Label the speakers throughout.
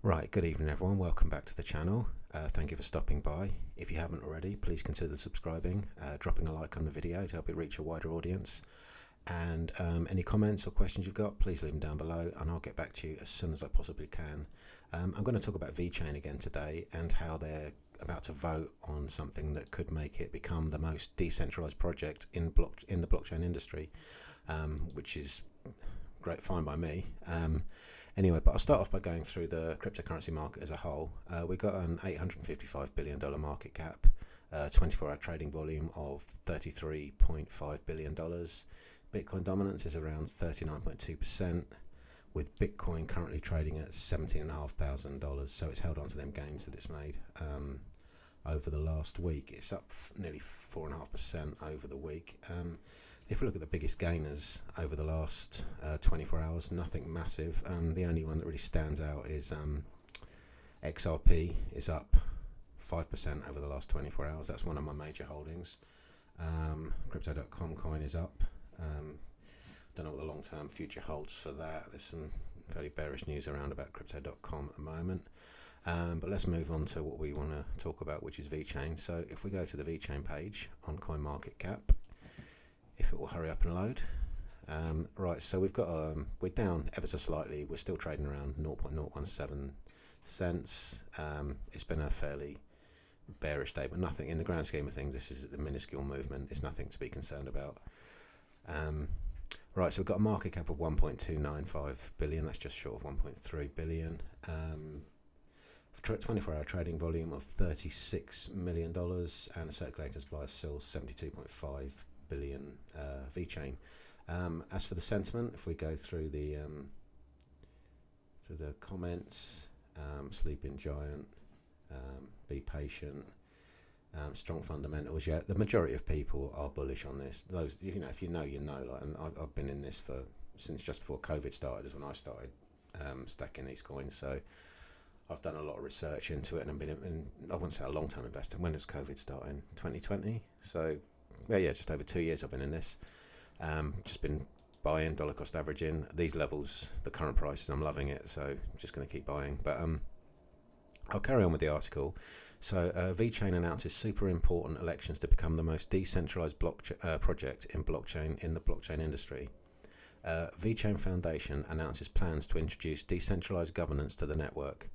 Speaker 1: Right, good evening everyone, welcome back to the channel. Thank you for stopping by. If you haven't already, please consider subscribing, dropping a like on the video to help it reach a wider audience. And any comments or questions you've got, please leave them down below and I'll get back to you as soon as I possibly can. I'm going to talk about VeChain again today and how they're about to vote on something that could make it become the most decentralized project in the blockchain industry, which is great, fine by me. Anyway, but I'll start off by going through the cryptocurrency market as a whole. We got an $855 billion market cap, 24-hour trading volume of $33.5 billion. Bitcoin dominance is around 39.2%, with Bitcoin currently trading at $17,500. So it's held on to them gains that it's made over the last week. It's up nearly 4.5% over the week. If we look at the biggest gainers over the last 24 hours, nothing massive. The only one that really stands out is XRP is up 5% over the last 24 hours. That's one of my major holdings. Crypto.com coin is up. Don't know what the long-term future holds for that. There's some fairly bearish news around about Crypto.com at the moment. But let's move on to what we want to talk about, which is VeChain. So if we go to the VeChain page on CoinMarketCap, if it will hurry up and load. Right, so we've got we're down ever so slightly. We're still trading around 0.017 cents. It's been a fairly bearish day, but nothing in the grand scheme of things. This is a minuscule movement. It's nothing to be concerned about. Right, so we've got a market cap of 1.295 billion. That's just short of 1.3 billion. 24-hour trading volume of $36 million, and a circulating supply of still 72.5 billion VeChain. As for the sentiment, if we go through the comments, sleeping giant, be patient, strong fundamentals. Yeah, the majority of people are bullish on this. Those, if you know, like, and I've been in this since just before COVID started, is when I started stacking these coins. So I've done a lot of research into it, and I've been I wouldn't say a long-term investor. When does COVID start? In 2020. So yeah, just over 2 years I've been in this. Just been buying, dollar cost averaging. These levels, the current prices, I'm loving it. So I'm just going to keep buying. But I'll carry on with the article. So VeChain announces super important elections to become the most decentralized project in the blockchain industry. VeChain Foundation announces plans to introduce decentralized governance to the network.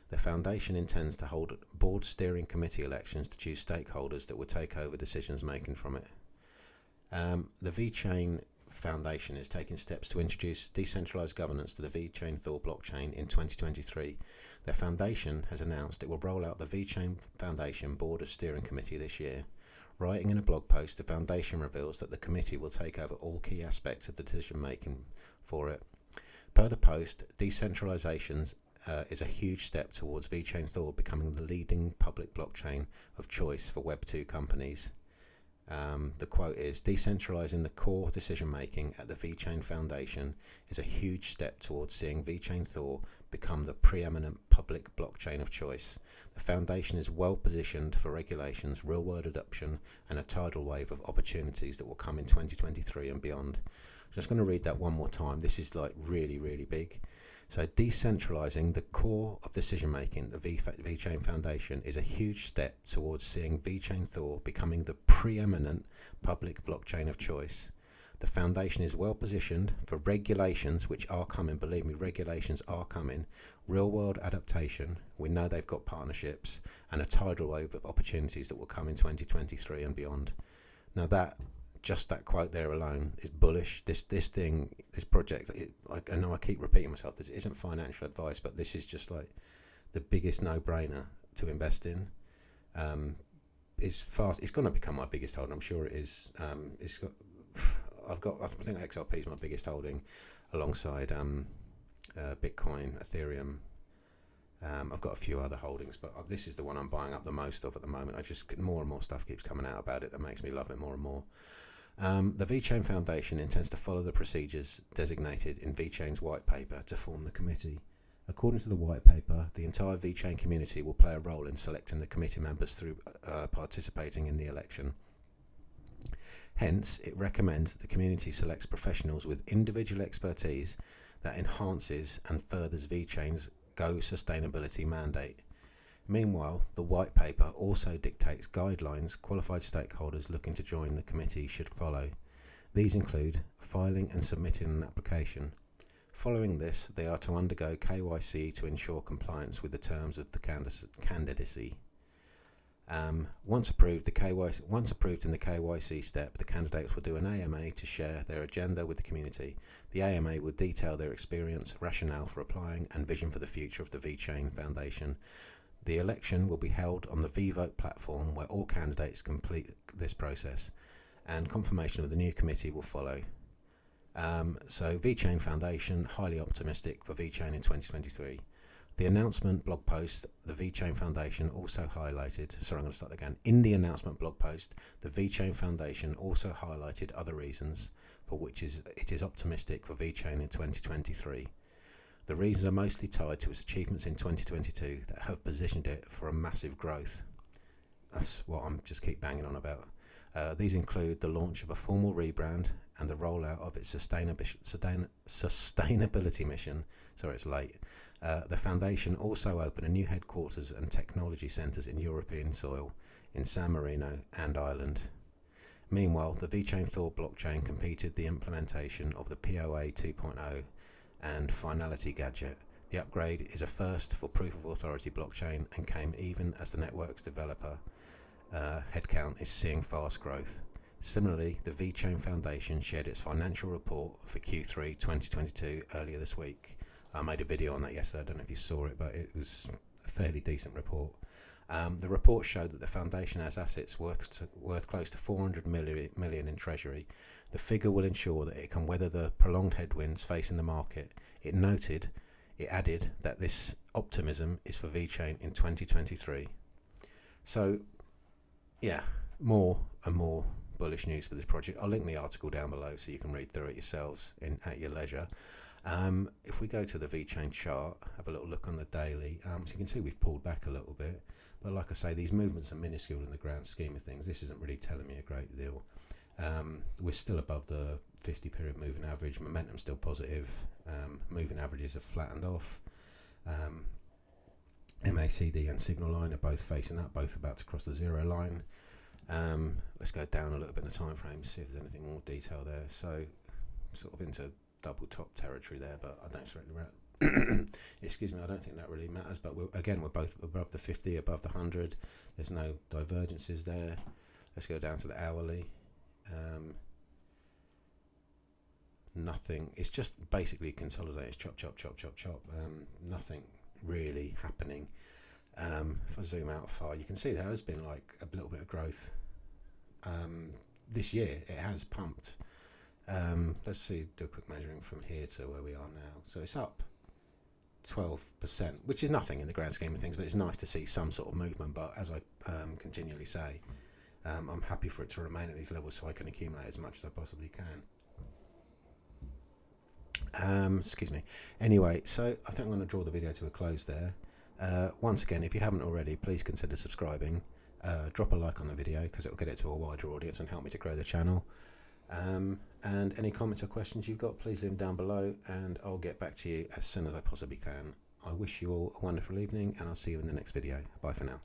Speaker 1: The foundation intends to hold board steering committee elections to choose stakeholders that will take over decisions making from it. The VeChain Foundation is taking steps to introduce decentralized governance to the VeChain Thor blockchain in 2023. The foundation has announced it will roll out the VeChain Foundation Board of Steering Committee this year. Writing in a blog post, the foundation reveals that the committee will take over all key aspects of the decision making for it. Per the post, decentralization is a huge step towards VeChain Thor becoming the leading public blockchain of choice for Web2 companies. The quote is, decentralizing the core decision making at the VeChain Foundation is a huge step towards seeing VeChain Thor become the preeminent public blockchain of choice. The foundation is well positioned for regulations, real world adoption, and a tidal wave of opportunities that will come in 2023 and beyond. Just going to read that one more time. This is like really, really big. So decentralizing the core of decision making at the VeChain Foundation is a huge step towards seeing VeChain Thor becoming the preeminent public blockchain of choice. The foundation is well positioned for regulations, which are coming. Believe me, regulations are coming. Real world adaptation. We know they've got partnerships, and a tidal wave of opportunities that will come in 2023 and beyond. Now just that quote there alone is bullish. This project, I know I keep repeating myself, this isn't financial advice, but this is just like the biggest no-brainer to invest in. It's going to become my biggest holding. I'm sure it is. I think XRP is my biggest holding, alongside Bitcoin, Ethereum. I've got a few other holdings, but this is the one I'm buying up the most of at the moment. More and more stuff keeps coming out about it that makes me love it more and more. The VeChain Foundation intends to follow the procedures designated in VeChain's white paper to form the committee. According to the white paper, the entire VeChain community will play a role in selecting the committee members through participating in the election. Hence, it recommends that the community selects professionals with individual expertise that enhances and furthers VeChain's Go Sustainability mandate. Meanwhile, the white paper also dictates guidelines qualified stakeholders looking to join the committee should follow. These include filing and submitting an application. Following this, they are to undergo KYC to ensure compliance with the terms of the candidacy. Once approved in the KYC step, the candidates will do an AMA to share their agenda with the community. The AMA will detail their experience, rationale for applying, and vision for the future of the VeChain Foundation. The election will be held on the VeVote platform, where all candidates complete this process, and confirmation of the new committee will follow. So VeChain Foundation, highly optimistic for VeChain in 2023. The announcement blog post, the VeChain Foundation also highlighted, in the announcement blog post, the VeChain Foundation also highlighted other reasons for which it is optimistic for VeChain in 2023. The reasons are mostly tied to its achievements in 2022 that have positioned it for a massive growth. That's what I'm just keep banging on about. These include the launch of a formal rebrand and the rollout of its sustainability mission. Sorry, it's late. The foundation also opened a new headquarters and technology centres in European soil in San Marino and Ireland. Meanwhile, the VeChain Thor blockchain completed the implementation of the POA 2.0 and Finality gadget. The upgrade is a first for proof of authority blockchain and came even as the network's developer headcount is seeing fast growth. Similarly, the VeChain Foundation shared its financial report for Q3 2022 earlier this week. I made a video on that yesterday. I don't know if you saw it, but it was a fairly decent report. The report showed that the foundation has assets worth close to 400 million in treasury. The figure will ensure that it can weather the prolonged headwinds facing the market. It added that this optimism is for VeChain in 2023. So, yeah, more and more bullish news for this project. I'll link the article down below so you can read through it yourselves at your leisure. If we go to the VeChain chart, have a little look on the daily, so you can see we've pulled back a little bit. But like I say, these movements are minuscule in the grand scheme of things. This isn't really telling me a great deal. We're still above the 50-period moving average. Momentum's still positive. Moving averages have flattened off. MACD and signal line are both facing up, both about to cross the zero line. Let's go down a little bit in the time frame, see if there's anything more detail there. So sort of into double top territory there, but I don't excuse me, I don't think that really matters. But we're both above the 50, above the 100. There's no divergences there. Let's go down to the hourly. Nothing. It's just basically consolidated. Chop, chop, chop, chop, chop. Nothing really happening. If I zoom out far, you can see there has been like a little bit of growth. This year it has pumped. Let's see, do a quick measuring from here to where we are now. So it's up 12%, which is nothing in the grand scheme of things, but it's nice to see some sort of movement. But as I continually say, I'm happy for it to remain at these levels so I can accumulate as much as I possibly can. Excuse me. Anyway, so I think I'm going to draw the video to a close there. Once again, if you haven't already, please consider subscribing. Drop a like on the video because it will get it to a wider audience and help me to grow the channel. And any comments or questions you've got, please leave them down below and I'll get back to you as soon as I possibly can. I wish you all a wonderful evening and I'll see you in the next video. Bye for now.